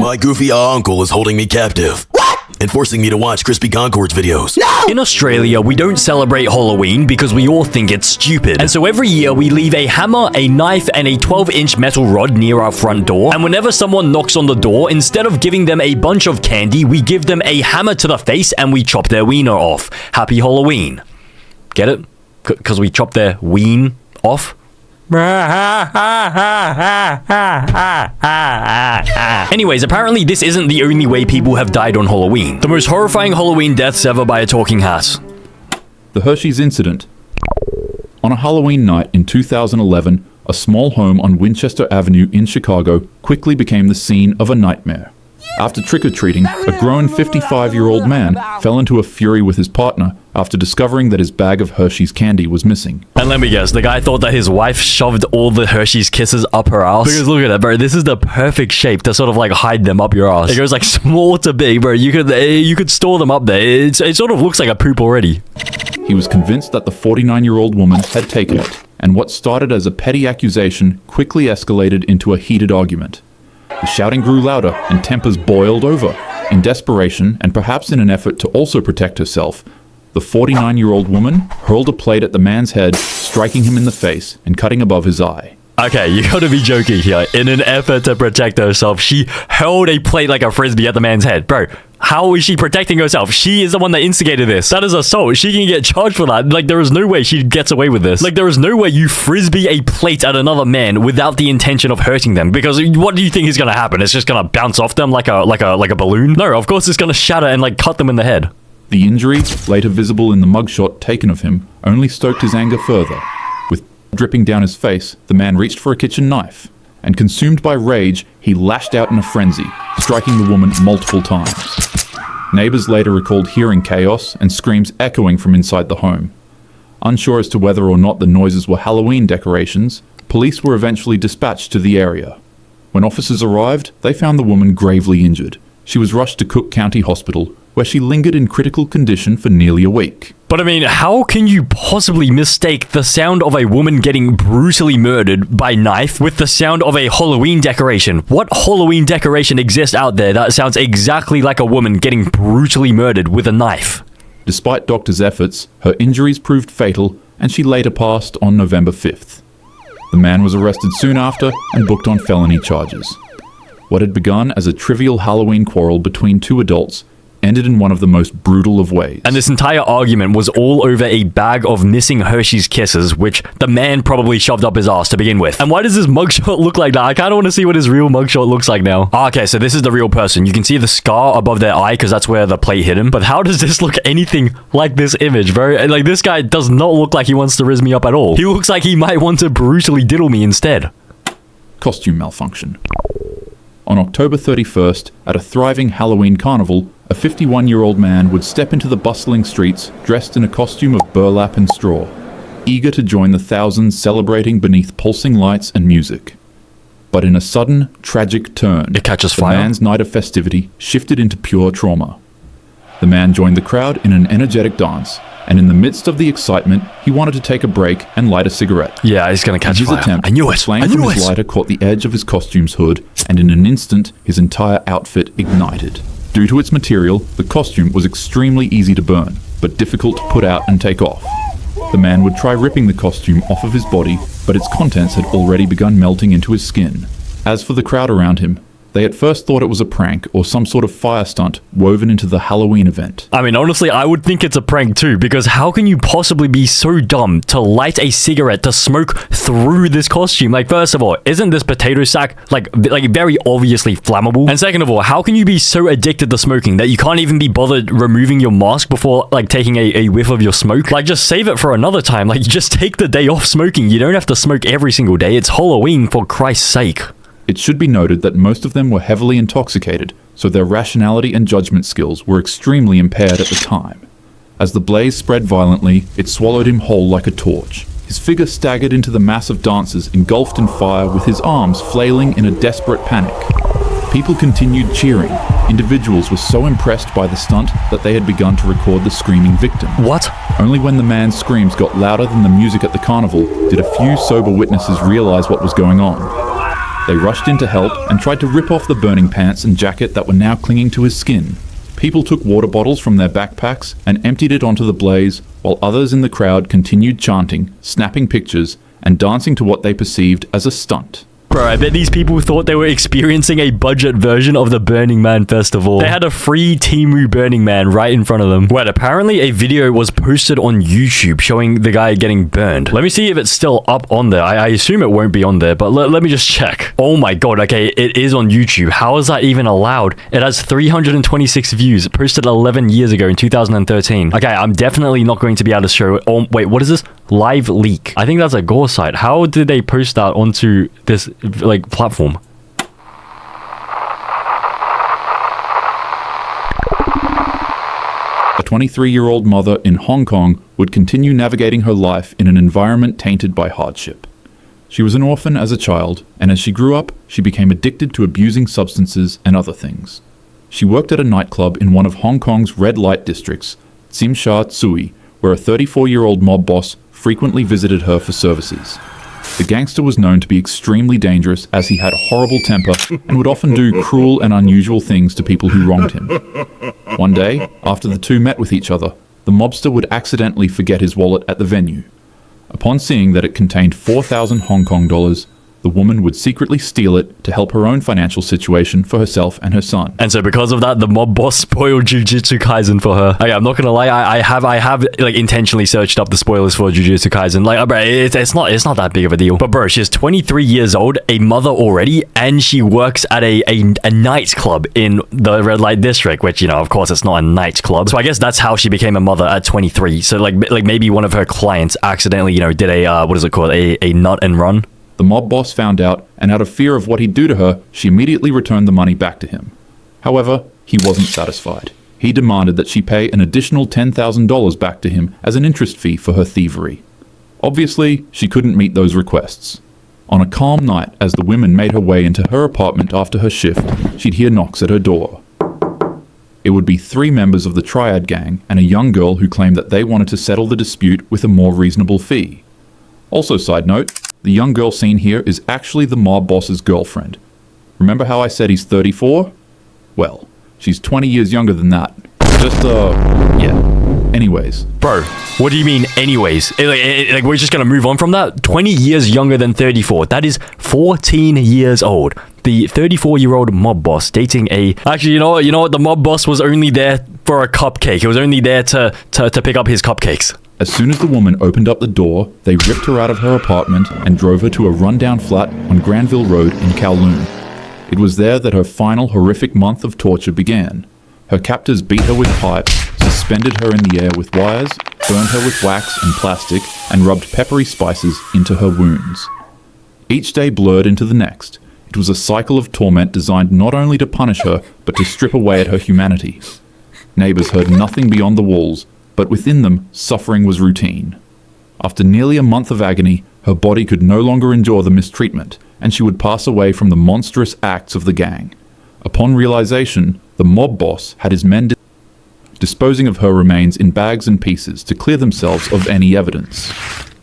My goofy uncle is holding me captive. What? And forcing me to watch Crispy Concord's videos. No! In Australia, we don't celebrate Halloween because we all think it's stupid. And so every year, we leave a hammer, a knife, and a 12-inch metal rod near our front door. And whenever someone knocks on the door, instead of giving them a bunch of candy, we give them a hammer to the face and we chop their wiener off. Happy Halloween. Get it? Because we chop their ween off? Anyways, apparently this isn't the only way people have died on Halloween. The most horrifying Halloween deaths ever by a talking hat. The Hershey's incident. On a Halloween night in 2011, a small home on Winchester Avenue in Chicago quickly became the scene of a nightmare. After trick-or-treating, a grown 55-year-old man fell into a fury with his partner after discovering that his bag of Hershey's candy was missing. And let me guess, the guy thought that his wife shoved all the Hershey's Kisses up her ass. Because look at that, bro. This is the perfect shape to sort of like hide them up your ass. It goes like small to big, bro. You could store them up there. It sort of looks like a poop already. He was convinced that the 49-year-old woman had taken it, and what started as a petty accusation quickly escalated into a heated argument. The shouting grew louder and tempers boiled over. In desperation, and perhaps in an effort to also protect herself, the 49-year-old woman hurled a plate at the man's head, striking him in the face and cutting above his eye. Okay, you gotta be joking here. In an effort to protect herself, she hurled a plate like a frisbee at the man's head. Bro, how is she protecting herself? She is the one that instigated this. That is assault. She can get charged for that. Like, there is no way she gets away with this. Like, there is no way you frisbee a plate at another man without the intention of hurting them. Because what do you think is gonna happen? It's just gonna bounce off them like a balloon? No, of course it's gonna shatter and like cut them in the head. The injury, later visible in the mugshot taken of him, only stoked his anger further. With dripping down his face, the man reached for a kitchen knife, and consumed by rage, he lashed out in a frenzy, striking the woman multiple times. Neighbors later recalled hearing chaos and screams echoing from inside the home. Unsure as to whether or not the noises were Halloween decorations, police were eventually dispatched to the area. When officers arrived, they found the woman gravely injured. She was rushed to Cook County Hospital, where she lingered in critical condition for nearly a week. But I mean, how can you possibly mistake the sound of a woman getting brutally murdered by knife with the sound of a Halloween decoration? What Halloween decoration exists out there that sounds exactly like a woman getting brutally murdered with a knife? Despite doctors' efforts, her injuries proved fatal, and she later passed on November 5th. The man was arrested soon after and booked on felony charges. What had begun as a trivial Halloween quarrel between two adults ended in one of the most brutal of ways. And this entire argument was all over a bag of missing Hershey's Kisses, which the man probably shoved up his ass to begin with. And why does this mugshot look like that? I kind of want to see what his real mugshot looks like now. Okay, so this is the real person. You can see the scar above their eye because that's where the plate hit him. But how does this look anything like this image, bro? Like, this guy does not look like he wants to rizz me up at all. He looks like he might want to brutally diddle me instead. Costume malfunction. On October 31st, at a thriving Halloween carnival, a 51-year-old man would step into the bustling streets dressed in a costume of burlap and straw, eager to join the thousands celebrating beneath pulsing lights and music. But in a sudden, tragic turn, it catches the fire. man's night of festivity shifted into pure trauma. The man joined the crowd in an energetic dance, and in the midst of the excitement, he wanted to take a break and light a cigarette. Yeah, he's gonna catch fire. Attempt, I knew it. flame from his lighter caught the edge of his costume's hood, and in an instant, his entire outfit ignited. Due to its material, the costume was extremely easy to burn, but difficult to put out and take off. The man would try ripping the costume off of his body, but its contents had already begun melting into his skin. As for the crowd around him, they at first thought it was a prank or some sort of fire stunt woven into the Halloween event. I mean, honestly, I would think it's a prank too, because how can you possibly be so dumb to light a cigarette to smoke through this costume? Like, first of all, isn't this potato sack like very obviously flammable? And second of all, how can you be so addicted to smoking that you can't even be bothered removing your mask before like taking a whiff of your smoke? Like, just save it for another time. Like, just take the day off smoking. You don't have to smoke every single day. It's Halloween, for Christ's sake. It should be noted that most of them were heavily intoxicated, so their rationality and judgment skills were extremely impaired at the time. As the blaze spread violently, it swallowed him whole like a torch. His figure staggered into the mass of dancers engulfed in fire with his arms flailing in a desperate panic. People continued cheering. Individuals were so impressed by the stunt that they had begun to record the screaming victim. What? Only when the man's screams got louder than the music at the carnival did a few sober witnesses realize what was going on. They rushed in to help and tried to rip off the burning pants and jacket that were now clinging to his skin. People took water bottles from their backpacks and emptied it onto the blaze, while others in the crowd continued chanting, snapping pictures, and dancing to what they perceived as a stunt. Bro, I bet these people thought they were experiencing a budget version of the Burning Man festival. They had a free Temu Burning Man right in front of them. Wait, apparently a video was posted on YouTube showing the guy getting burned. Let me see if it's still up on there. I assume it won't be on there, but let me just check. Oh my god, okay, it is on YouTube. How is that even allowed? It has 326 views, posted 11 years ago in 2013. Okay, I'm definitely not going to be able to show it. Oh, wait, what is this? Live leak. I think that's a gore site. How did they post that onto this like platform? A 23-year-old mother in Hong Kong would continue navigating her life in an environment tainted by hardship. She was an orphan as a child, and as she grew up, she became addicted to abusing substances and other things. She worked at a nightclub in one of Hong Kong's red light districts, Tsim Sha Tsui, where a 34-year-old mob boss frequently visited her for services. The gangster was known to be extremely dangerous as he had a horrible temper and would often do cruel and unusual things to people who wronged him. One day, after the two met with each other, the mobster would accidentally forget his wallet at the venue. Upon seeing that it contained 4,000 Hong Kong dollars, the woman would secretly steal it to help her own financial situation for herself and her son. And so because of that, the mob boss spoiled Jujutsu Kaisen for her. Okay, I'm not gonna lie, I have like intentionally searched up the spoilers for Jujutsu Kaisen. Like, bro, it's not that big of a deal. But bro, she's 23 years old, a mother already, and she works at a nightclub in the red light district, which, you know, of course it's not a nightclub. So I guess that's how she became a mother at 23. So like maybe one of her clients accidentally, you know, did a what is it called, a nut and run. The mob boss found out, and out of fear of what he'd do to her, she immediately returned the money back to him. However, he wasn't satisfied. He demanded that she pay an additional $10,000 back to him as an interest fee for her thievery. Obviously, she couldn't meet those requests. On a calm night, as the woman made her way into her apartment after her shift, she'd hear knocks at her door. It would be 3 members of the Triad gang and a young girl who claimed that they wanted to settle the dispute with a more reasonable fee. Also, side note, the young girl seen here is actually the mob boss's girlfriend. Remember how I said he's 34? Well, she's 20 years younger than that. Yeah. Anyways. Bro, what do you mean anyways? Like we're just gonna move on from that? 20 years younger than 34. That is 14 years old. The 34-year-old mob boss dating a... Actually, you know what? The mob boss was only there for a cupcake. He was only there to pick up his cupcakes. As soon as the woman opened up the door, they ripped her out of her apartment and drove her to a rundown flat on Granville Road in Kowloon. It was there that her final horrific month of torture began. Her captors beat her with pipes, suspended her in the air with wires, burned her with wax and plastic, and rubbed peppery spices into her wounds. Each day blurred into the next. It was a cycle of torment designed not only to punish her, but to strip away at her humanity. Neighbors heard nothing beyond the walls, but within them, suffering was routine. After nearly a month of agony, her body could no longer endure the mistreatment, and she would pass away from the monstrous acts of the gang. Upon realization, the mob boss had his men disposing of her remains in bags and pieces to clear themselves of any evidence.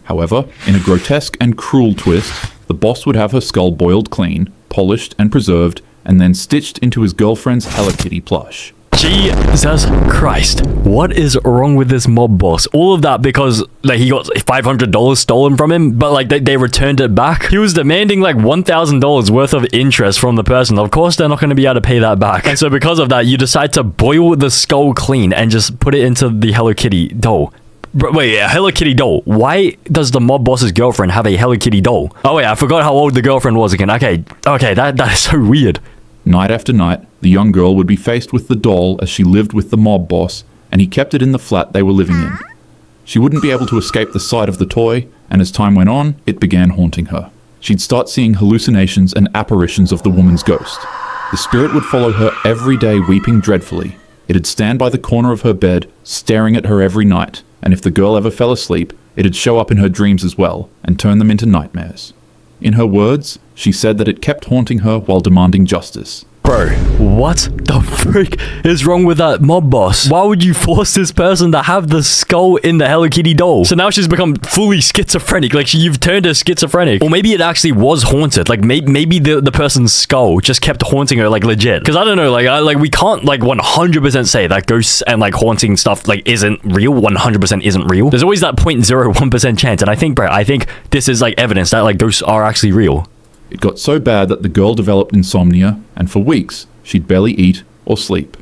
However, in a grotesque and cruel twist, the boss would have her skull boiled clean, polished and preserved, and then stitched into his girlfriend's Hello Kitty plush. Jesus Christ. What is wrong with this mob boss? All of that because like he got $500 stolen from him, but like they returned it back. He was demanding like $1,000 worth of interest from the person. Of course, they're not going to be able to pay that back. And so because of that, you decide to boil the skull clean and just put it into the Hello Kitty doll. Wait, a Hello Kitty doll. Why does the mob boss's girlfriend have a Hello Kitty doll? Oh wait, I forgot how old the girlfriend was again. Okay, that is so weird. Night after night, the young girl would be faced with the doll as she lived with the mob boss, and he kept it in the flat they were living in. She wouldn't be able to escape the sight of the toy, and as time went on, it began haunting her. She'd start seeing hallucinations and apparitions of the woman's ghost. The spirit would follow her every day, weeping dreadfully. It'd stand by the corner of her bed, staring at her every night, and if the girl ever fell asleep, it'd show up in her dreams as well, and turn them into nightmares. In her words, she said that it kept haunting her while demanding justice. Bro, what the frick is wrong with that mob boss? Why would you force this person to have the skull in the Hello Kitty doll? So now she's become fully schizophrenic. Like, you've turned her schizophrenic. Or maybe it actually was haunted. Like, maybe the person's skull just kept haunting her, like, legit. Because I don't know, like, we can't, like, 100% say that ghosts and, like, haunting stuff, like, isn't real. 100% isn't real. There's always that 0.01% chance. And I think, bro, this is, like, evidence that, like, ghosts are actually real. It got so bad that the girl developed insomnia, and for weeks, she'd barely eat or sleep.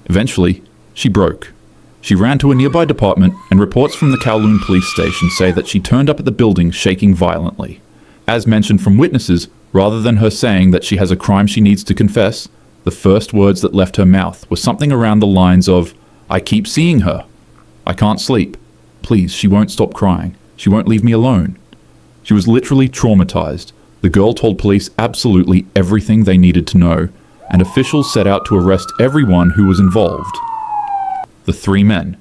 Eventually, she broke. She ran to a nearby department, and reports from the Kowloon police station say that she turned up at the building shaking violently. As mentioned from witnesses, rather than her saying that she has a crime she needs to confess, the first words that left her mouth were something around the lines of, "I keep seeing her. I can't sleep. Please, she won't stop crying. She won't leave me alone." She was literally traumatized. The girl told police absolutely everything they needed to know, and officials set out to arrest everyone who was involved. The three men.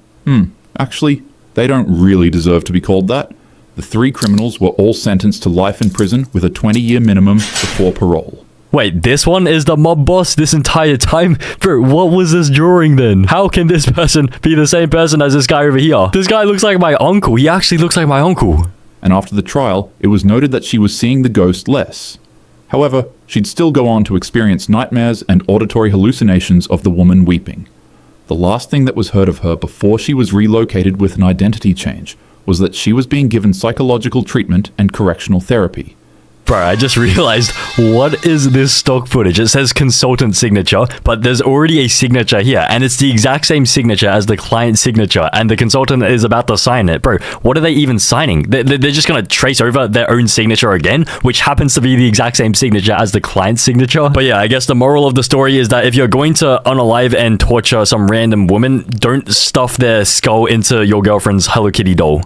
Actually, they don't really deserve to be called that. The three criminals were all sentenced to life in prison with a 20-year minimum before parole. Wait, this one is the mob boss this entire time? Bro, what was this drawing then? How can this person be the same person as this guy over here? This guy looks like my uncle. He actually looks like my uncle. And after the trial, it was noted that she was seeing the ghost less. However, she'd still go on to experience nightmares and auditory hallucinations of the woman weeping. The last thing that was heard of her before she was relocated with an identity change was that she was being given psychological treatment and correctional therapy. Bro, I just realized, what is this stock footage? It says consultant signature, but there's already a signature here, and it's the exact same signature as the client signature, and the consultant is about to sign it. Bro, what are they even signing? They're just gonna trace over their own signature again, which happens to be the exact same signature as the client's signature. But yeah, I guess the moral of the story is that if you're going to unalive and torture some random woman, don't stuff their skull into your girlfriend's Hello Kitty doll.